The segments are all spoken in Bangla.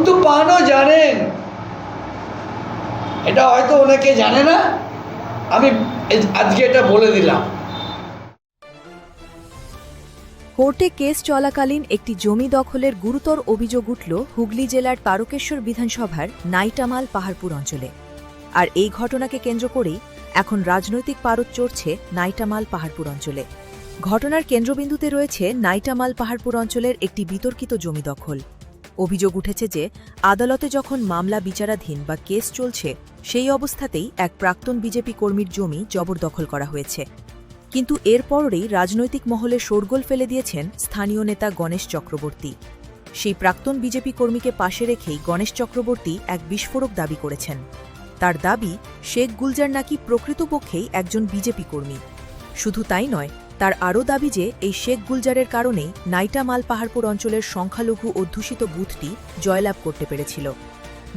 সন্তু পানও জানেন, এটা হয়তো অনেকে জানে না, আমি আজকে এটা বলে দিলাম। কোর্টে কেস চলাকালীন একটি জমি দখলের গুরুতর অভিযোগ উঠল হুগলি জেলার তারকেশ্বর বিধানসভার নাইটামাল পাহাড়পুর অঞ্চলে। আর এই ঘটনাকে কেন্দ্র করেই এখন রাজনৈতিক পারদ চড়ছে নাইটামাল পাহাড়পুর অঞ্চলে। ঘটনার কেন্দ্রবিন্দুতে রয়েছে নাইটামাল পাহাড়পুর অঞ্চলের একটি বিতর্কিত জমি দখল। অভিযোগ উঠেছে যে আদালতে যখন মামলা বিচারাধীন বা কেস চলছে সেই অবস্থাতেই এক প্রাক্তন বিজেপি কর্মীর জমি জবরদখল করা হয়েছে। কিন্তু এরপরেই রাজনৈতিক মহলে শোরগোল ফেলে দিয়েছেন স্থানীয় নেতা গণেশ চক্রবর্তী। সেই প্রাক্তন বিজেপি কর্মীকে পাশে রেখেই গণেশ চক্রবর্তী এক বিস্ফোরক দাবি করেছেন। তার দাবি, শেখ গুলজার নাকি প্রকৃতপক্ষেই একজন বিজেপি কর্মী। শুধু তাই নয়, তার আরও দাবি যে এই শেখ গুলজারের কারণেই নাইটামাল পাহাড়পুর অঞ্চলের সংখ্যালঘু অধ্যুষিত বুথটি জয়লাভ করতে পেরেছিল।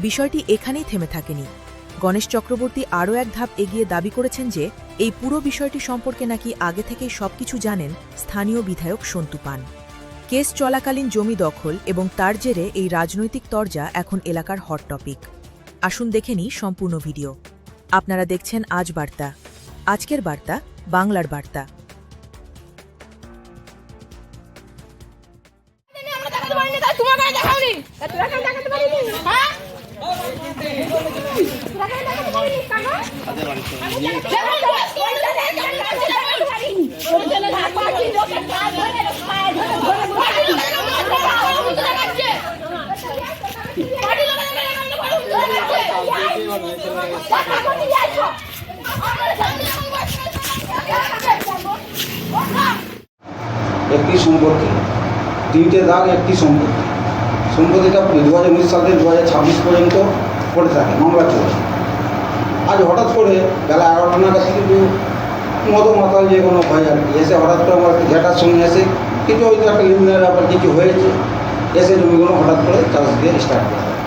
বিষয়টি এখানেই থেমে থাকেনি। গণেশ চক্রবর্তী আরও এক ধাপ এগিয়ে দাবি করেছেন যে এই পুরো বিষয়টি সম্পর্কে নাকি আগে থেকেই সবকিছু জানেন স্থানীয় বিধায়ক সন্তু পান। কেস চলাকালীন জমি দখল এবং তার জেরে এই রাজনৈতিক তরজা এখন এলাকার হট টপিক। আসুন দেখে নিই সম্পূর্ণ ভিডিও। আপনারা দেখছেন আজ বার্তা, আজকের বার্তা, বাংলার বার্তা। একটি সম্পত্তি, তিনটে দাগ, একটি সম্পত্তি। সম্পত্তিটা 2019 সাল থেকে 2026 পর্যন্ত পড়ে থাকে, মামলা চলে। আজ হঠাৎ করে বেলা 11টা নাগাদ কিন্তু মতো মাতাল যে কোনো ভয় আর কি এসে হঠাৎ করে আমার ঘেটার সঙ্গে এসে কিছু হয়তো একটা লিমিনের ব্যাপার কিছু হয়েছে, এসে জমিগুলো হঠাৎ করে চাষ দিয়ে স্টার্ট করে দেয়।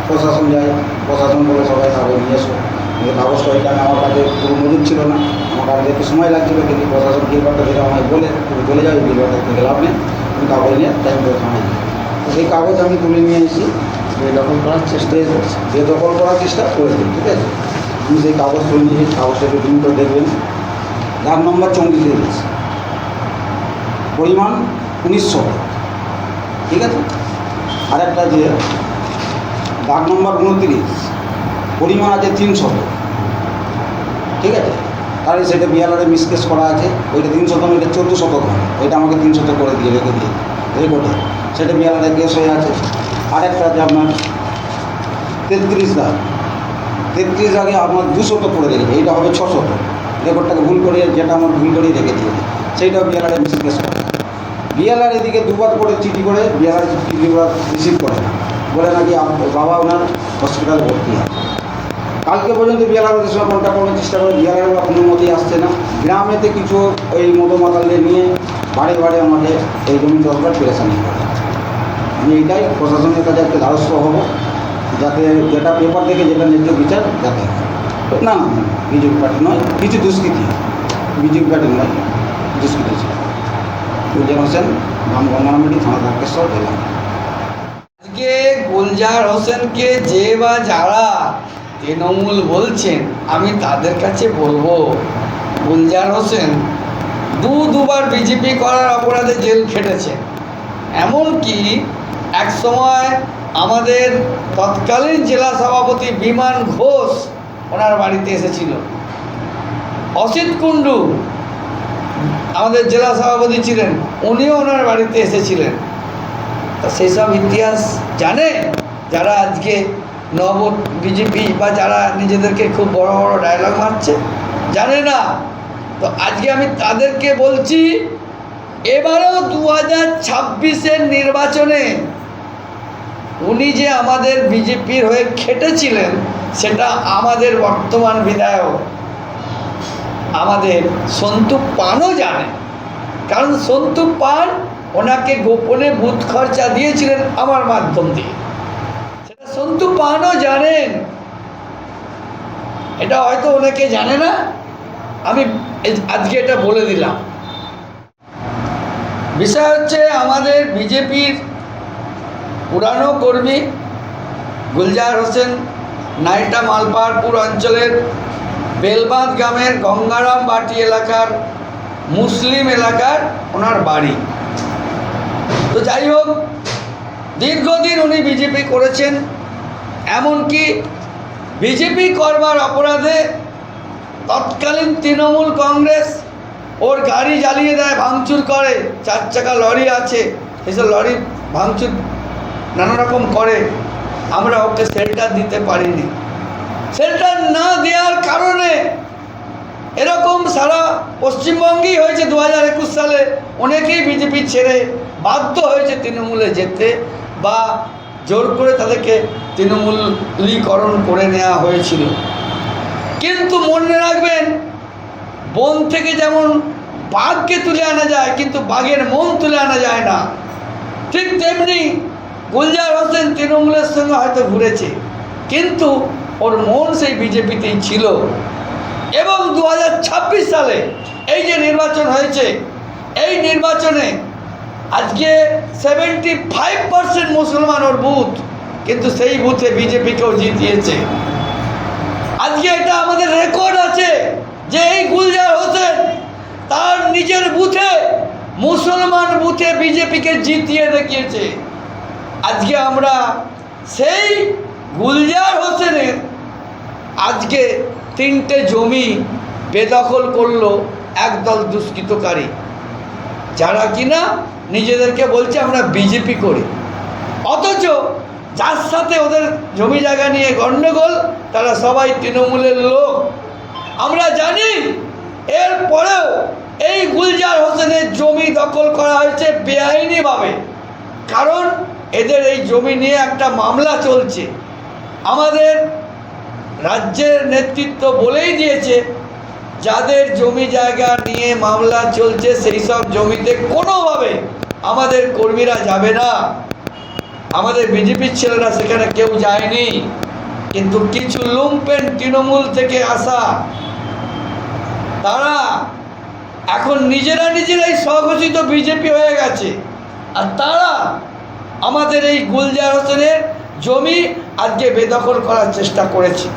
প্রশাসন যায়, প্রশাসন বলে সবাই কাগজ নিয়ে এসো, কিন্তু কাগজটা ওইখানে আমার কাছে পুরো মজুদ ছিল না, আমার কাছে একটু সময় লাগছিলো। কিন্তু প্রশাসন বিলবারটা থেকে আমায় বলে তুমি চলে যাও, বিলবারটা থেকে লাভ নেই, তুমি কাগজ নিয়ে টাইম করে থামাই। তো সেই কাগজ আমি তুলে নিয়ে এসেছি, বেদখল করার চেষ্টা করে দিই। ঠিক আছে, আমি সেই কাগজ তুলে নিয়েছি, কাগজটা একটু দিন করে দেখবেন। দাগ নম্বর 34, পরিমাণ 1900, ঠিক আছে। আরেকটা যে দাগ নম্বর 29, পরিমাণ আছে 300, ঠিক আছে। তাহলে সেটা বিয়ালারে মিসকেস করা আছে, ওইটা 300, এটা 1400 হয়, ওইটা আমাকে 300 করে দিয়ে রেখে দিয়ে রেকর্ডে, সেটা বিয়ালারে কেস হয়ে আছে। আরেকটা আছে আপনার 33 দাগ, 33 দাগে আপনার 200 করে রেখেছে, এইটা হবে 600। রেকর্ডটাকে ভুল করে, যেটা আমার ভুল করেই রেখে দিয়েছে, সেইটাও বিয়ালারে মিসকেস করা। বিয়ালার এদিকে দুবার করে চিঠি করে, বিয়ালার চিঠি রিসিভ করে না, বলে নাকি বাবা ওনার হসপিটালে ভর্তি আছে। কালকে পর্যন্ত বিয়ালারের সঙ্গে কন্ট্যাক্ট করার চেষ্টা করে, বিয়ালারের কোনো মতেই আসছে না। গ্রামেতে কিছু ওই মতো মাতালদের নিয়ে বাড়ি বাড়ি আমাকে এই জমি দরকার পেরেশানি করে। আমি এইটাই প্রশাসনের কাছে একটা দ্বারস্থ হব, যাতে যেটা পেপার থেকে যেটা ন্যায্য বিচার যাতে না বিজেপি পার্টি নয়, কিছু দুষ্কৃতি, বিজেপি পার্টি নয়, দুষ্কৃতি ছিল। গুলজার হোসেন, নাম গঙ্গারামবাটি, থানা তারকেশ্বর, জেলা। আজকে গুলজার হোসেনকে যে বা যারা তৃণমূল বলছেন, আমি তাদের কাছে বলবো, গুলজার হোসেন দুবার বিজেপি করার অপরাধে জেল খেটেছে। এমনকি এক সময় আমাদের তৎকালীন জেলা সভাপতি বিমান ঘোষ ওনার বাড়িতে এসেছিল। অসিত কুণ্ডু আমাদের জেলা সভাপতি ছিলেন, উনিও ওনার বাড়িতে এসেছিলেন। তা সেই সব ইতিহাস জানে যারা আজকে নব বিজেপি বা যারা নিজেদেরকে খুব বড় বড় ডায়লগ মারছে? জানে না। তো আজকে আমি তাদেরকে বলছি, এবারেও 2026-এর নির্বাচনে উনি যে আমাদের বিজেপির হয়ে খেটেছিলেন, সেটা আমাদের বর্তমান বিধায়ক আমাদের সন্তু পানও জানে। কারণ সন্তু পান ওনাকে গোপনে বুথ খরচা দিয়েছিলেন আমার মাধ্যম দিয়ে, সেটা সন্তু পানও জানেন। এটা হয়তো অনেকে জানে না, আমি আজকে এটা বলে দিলাম। বিষয় হচ্ছে, আমাদের বিজেপির পুরানো কর্মী গুলজার হোসেন নাইটা মালপাহাড়পুর অঞ্চলের বেলবাঁধ গ্রামের গঙ্গারাম বাটি এলাকার মুসলিম এলাকার ওনার বাড়ি। তো যাই হোক, দীর্ঘদিন উনি বিজেপি করেছেন, এমনকি বিজেপি করবার অপরাধে তৎকালীন তৃণমূল কংগ্রেস ওর গাড়ি জ্বালিয়ে দেয়, ভাঙচুর করে, 4 চাকা লরি আছে, এসব লরি ভাঙচুর নানা রকম করে। আমরা ওকে শেল্টার দিতে পারিনি। শেল্টার না দেওয়ার কারণে এরকম সারা পশ্চিমবঙ্গেই হয়েছে। 2021 সালে অনেকেই বিজেপি ছেড়ে বাধ্য হয়েছে তৃণমূলে যেতে, বা জোর করে তাদেরকে তৃণমূলীকরণ করে নেওয়া হয়েছিল। কিন্তু মনে রাখবেন, বন থেকে যেমন বাঘকে তুলে আনা যায়, কিন্তু বাঘের মন তুলে আনা যায় না। ঠিক তেমনি গুলজার হোসেন তৃণমূলের সঙ্গে হয়তো ঘুরেছে, কিন্তু ওর মন সেই বিজেপিতেই ছিল। এবং 2026 সালে এই যে নির্বাচন হয়েছে, এই নির্বাচনে আজকে 75% মুসলমান ওর বুথ, কিন্তু সেই বুথে বিজেপিকেও জিতিয়েছে। আজকে এটা আমাদের রেকর্ড আছে যে এই গুলজার হোসেন তার নিজের বুথে, মুসলমান বুথে বিজেপিকে জিতিয়ে দেখিয়েছে। আজকে আমরা সেই গুলজার হোসেনের আজকে 3টে জমি বেদখল করলো একদল দুষ্কৃতকারী, যারা কিনা নিজেদেরকে বলছে আমরা বিজেপি করি, অথচ যার সাথে ওদের জমি জায়গা নিয়ে গণ্ডগোল তারা সবাই তৃণমূলের লোক। আমরা জানি এরপরেও এই গুলজার হোসেনের জমি দখল করা হয়েছে বেআইনিভাবে, কারণ এদের এই জমি নিয়ে একটা মামলা চলছে। আমাদের রাজ্যের নেতৃত্ব বলেই দিয়েছে, যাদের জমি জায়গা নিয়ে মামলা চলছে সেই সব জমিতে কোনোভাবে আমাদের কর্মীরা যাবে না। আমাদের বিজেপির ছেলেরা সেখানে কেউ যায়নি, কিন্তু কিছু লুম্পেন তৃণমূল থেকে আসা তারা এখন নিজেরাই স্বঘোষিত বিজেপি হয়ে গেছে, আর তারা আমাদের এই গুলজার হোসেনের জমি আজকে বেদখল করার চেষ্টা করেছে।